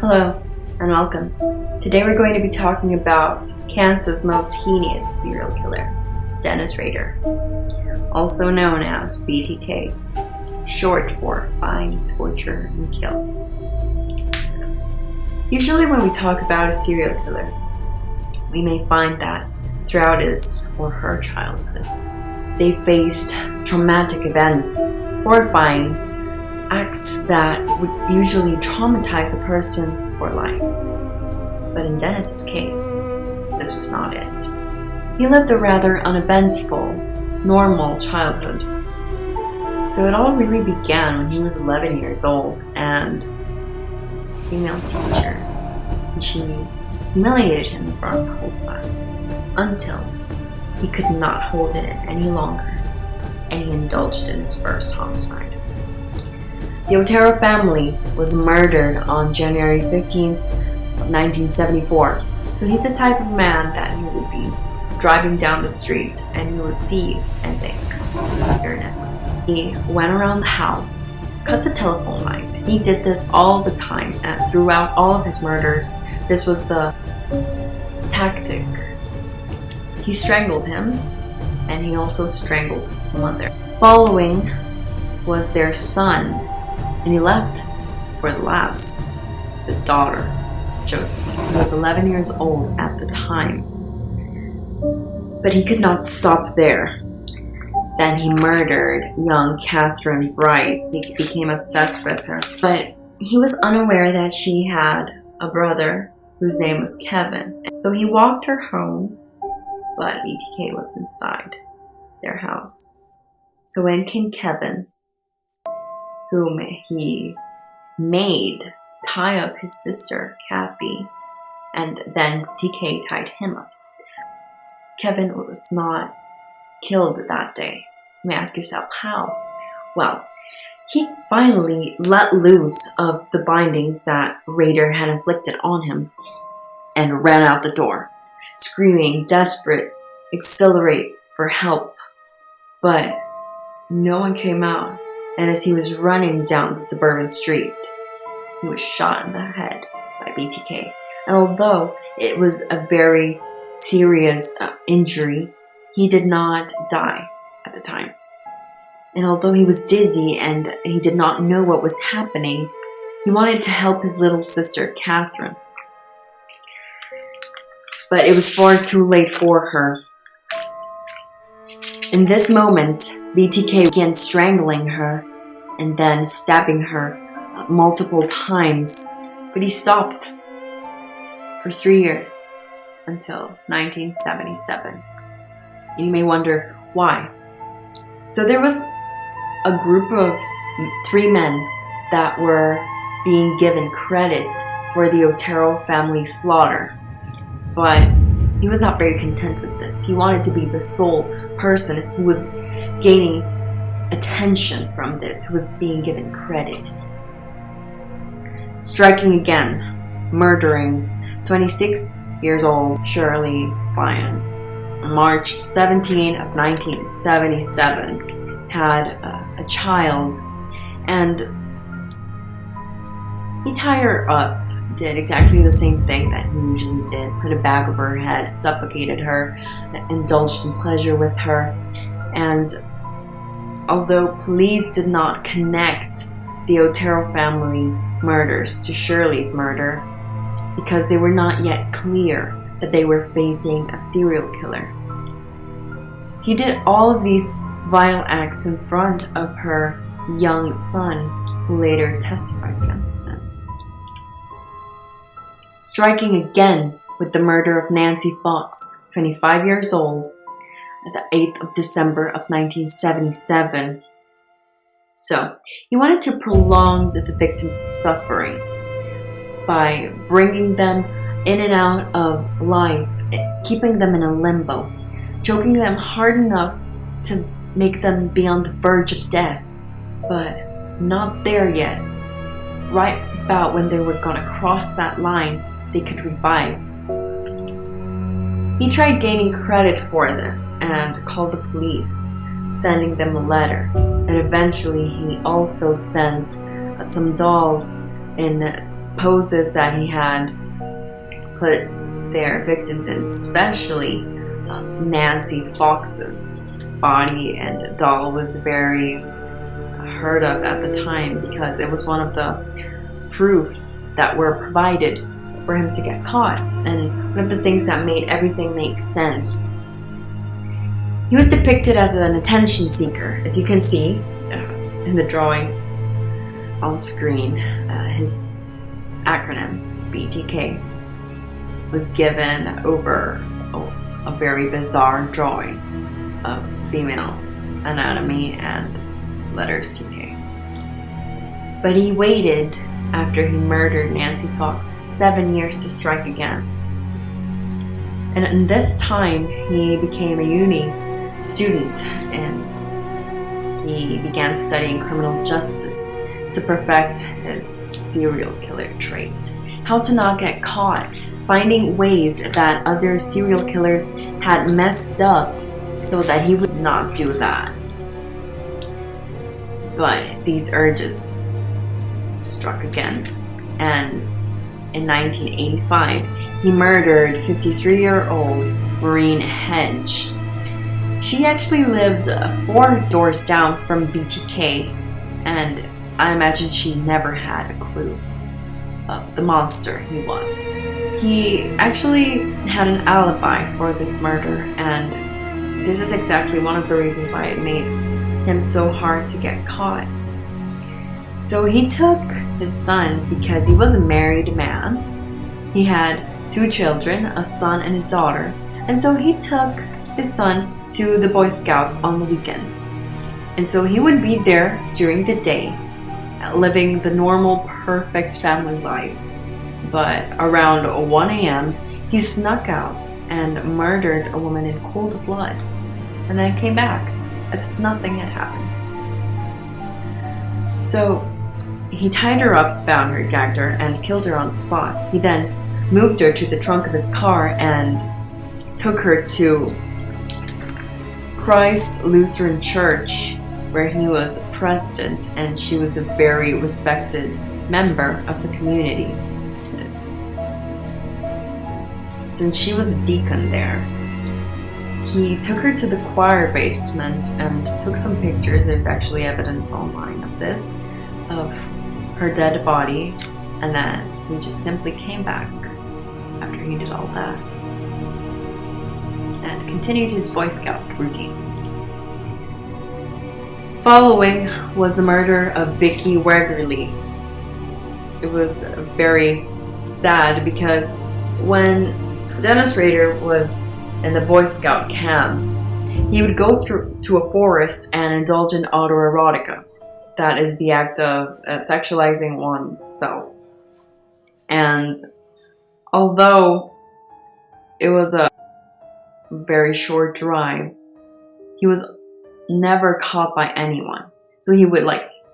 Hello and welcome. Today we're going to be talking about Kansas' most heinous serial killer, Dennis Rader, also known as BTK, short for Find, Torture, and Kill. Usually when we talk about a serial killer, we may find that throughout his or her childhood, they faced traumatic events, horrifying acts that would usually traumatize a person for life. But in Dennis's case, this was not it. He lived a rather uneventful, normal childhood. So it all really began when he was 11 years old and his female teacher, and she humiliated him in front of the whole class until he could not hold it in any longer and he indulged in his first homicide. The Otero family was murdered on January 15th of 1974. So he's the type of man that you would be driving down the street and you would see and think, you're next. He went around the house, cut the telephone lines. He did this all the time and throughout all of his murders, this was the tactic. He strangled him and he also strangled the mother. Following was their son, and he left for the last, the daughter, Josephine. He was 11 years old at the time. But he could not stop there. Then he murdered young Catherine Bright. He became obsessed with her. But he was unaware that she had a brother whose name was Kevin. So he walked her home, but BTK was inside their house. So when came Kevin, whom he made tie up his sister, Kathy, and then TK tied him up. Kevin was not killed that day. You may ask yourself, how? Well, he finally let loose of the bindings that Rader had inflicted on him and ran out the door, screaming, desperate, accelerate for help. But no one came out. And as he was running down the suburban street, he was shot in the head by BTK. And although it was a very serious injury, he did not die at the time. And although he was dizzy and he did not know what was happening, he wanted to help his little sister, Catherine. But it was far too late for her. In this moment, BTK began strangling her and then stabbing her multiple times, but he stopped for 3 years until 1977. You may wonder why. So there was a group of 3 men that were being given credit for the Otero family slaughter, but he was not very content with this. He wanted to be the sole person who was gaining attention from this, who was being given credit. Striking again, murdering 26 years old Shirley Bryan. On March 17 of 1977, had a child, and he tied her up, did exactly the same thing that he usually did, put a bag over her head, suffocated her, indulged in pleasure with her. And although police did not connect the Otero family murders to Shirley's murder because they were not yet clear that they were facing a serial killer, he did all of these vile acts in front of her young son, who later testified against him. Striking again with the murder of Nancy Fox, 25 years old, at the 8th of December of 1977. So, he wanted to prolong the victim's suffering by bringing them in and out of life, keeping them in a limbo, choking them hard enough to make them be on the verge of death, but not there yet. Right about when they were gonna cross that line, they could revive. He tried gaining credit for this and called the police, sending them a letter. And eventually he also sent some dolls in poses that he had put their victims in, especially Nancy Fox's body and doll, was very heard of at the time because it was one of the proofs that were provided for him to get caught, and one of the things that made everything make sense. He was depicted as an attention seeker, as you can see in the drawing on screen. His acronym, BTK, was given over a very bizarre drawing of female anatomy and letters TK. But he waited after he murdered Nancy Fox 7 years to strike again. And in this time, he became a uni student and he began studying criminal justice to perfect his serial killer trait. How to not get caught, finding ways that other serial killers had messed up so that he would not do that. But these urges struck again, and in 1985 he murdered 53-year-old Maureen Hedge. She actually lived 4 doors down from BTK, and I imagine she never had a clue of the monster he was. He actually had an alibi for this murder, and this is exactly one of the reasons why it made him so hard to get caught. So he took his son because he was a married man. He had 2 children, a son and a daughter, and so he took his son to the Boy Scouts on the weekends. And so he would be there during the day, living the normal, perfect family life. But around 1 a.m., he snuck out and murdered a woman in cold blood, and then came back as if nothing had happened. So he tied her up, bound her, gagged her, and killed her on the spot. He then moved her to the trunk of his car and took her to Christ Lutheran Church, where he was president, and she was a very respected member of the community. Since she was a deacon there, he took her to the choir basement and took some pictures. There's actually evidence online of this, of her dead body, and then he just simply came back after he did all that and continued his Boy Scout routine. Following was the murder of Vicky Wegerle. It was very sad because when Dennis Rader was in the Boy Scout camp, he would go to a forest and indulge in autoerotica. That is the act of sexualizing oneself. And although it was a very short drive, he was never caught by anyone. So he would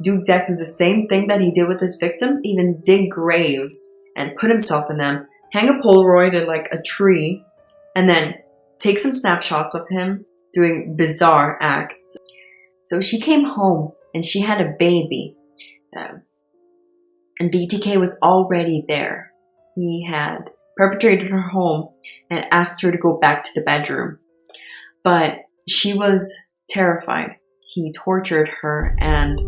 do exactly the same thing that he did with his victim, even dig graves and put himself in them, hang a Polaroid in a tree, and then take some snapshots of him doing bizarre acts. So she came home and she had a baby, and BTK was already there. He had perpetrated her home and asked her to go back to the bedroom, but she was terrified. He tortured her and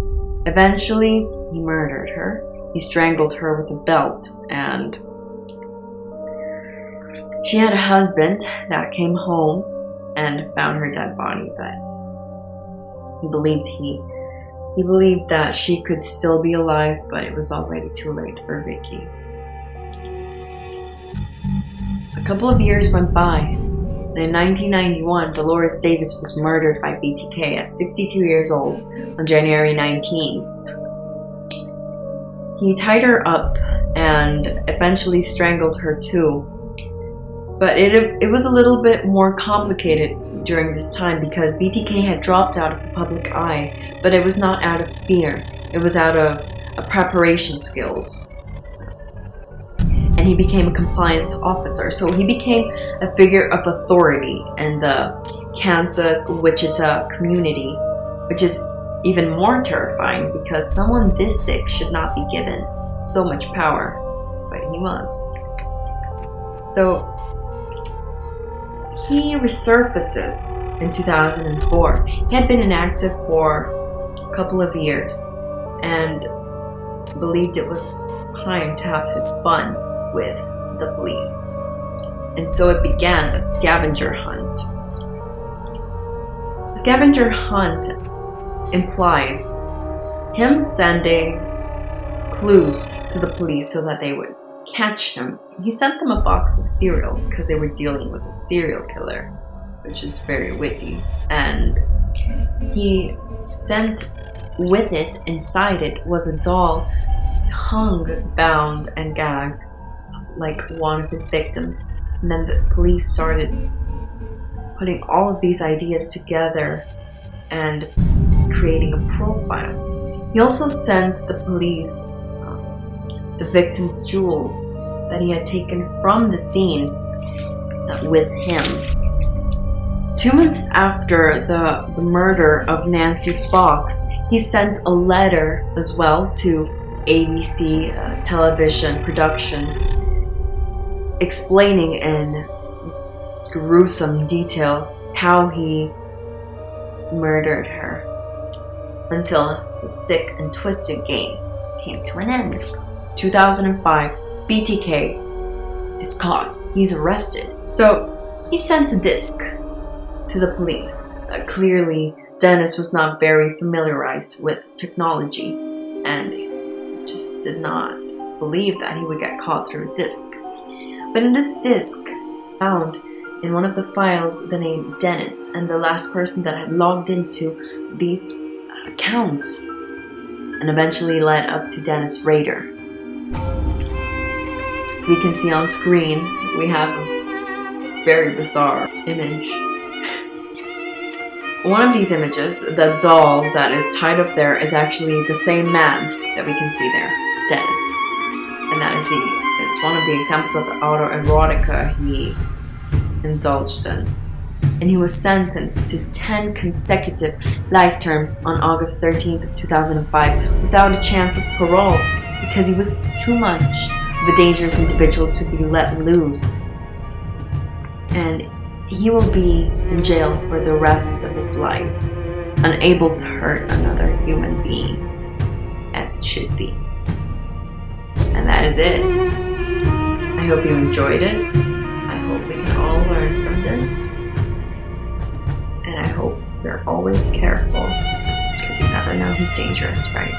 eventually he murdered her. He strangled her with a belt, and she had a husband that came home and found her dead body, but he believed that she could still be alive, but it was already too late for Vicky. A couple of years went by, and in 1991, Dolores Davis was murdered by BTK at 62 years old on January 19. He tied her up and eventually strangled her too. But it was a little bit more complicated during this time because BTK had dropped out of the public eye, but it was not out of fear. It was out of preparation skills. And he became a compliance officer. So he became a figure of authority in the Kansas, Wichita community, which is even more terrifying because someone this sick should not be given so much power. was. So he resurfaces in 2004. He had been inactive for a couple of years and believed it was time to have his fun with the police. And so it began a scavenger hunt. Scavenger hunt implies him sending clues to the police so that they would catch him. He sent them a box of cereal because they were dealing with a serial killer, which is very witty. And he sent with it, inside it, was a doll hung, bound, and gagged like one of his victims. And then the police started putting all of these ideas together and creating a profile. He also sent the police the victim's jewels that he had taken from the scene with him. 2 months after the murder of Nancy Fox, he sent a letter as well to ABC television productions explaining in gruesome detail how he murdered her until his sick and twisted game came to an end. 2005, BTK is caught. He's arrested. So he sent a disc to the police. Clearly, Dennis was not very familiarized with technology and just did not believe that he would get caught through a disc. But in this disc, found in one of the files the name Dennis and the last person that had logged into these accounts, and eventually led up to Dennis Rader. As we can see on screen, we have a very bizarre image. One of these images, the doll that is tied up there, is actually the same man that we can see there, Dennis. And that is it's one of the examples of autoerotica he indulged in. And he was sentenced to 10 consecutive life terms on August 13th of 2005 without a chance of parole because he was too much of a dangerous individual to be let loose. And he will be in jail for the rest of his life, unable to hurt another human being, as it should be. And that is it. I hope you enjoyed it. I hope we can all learn from this. And I hope you're always careful, because you never know who's dangerous, right?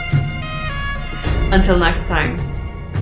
Until next time.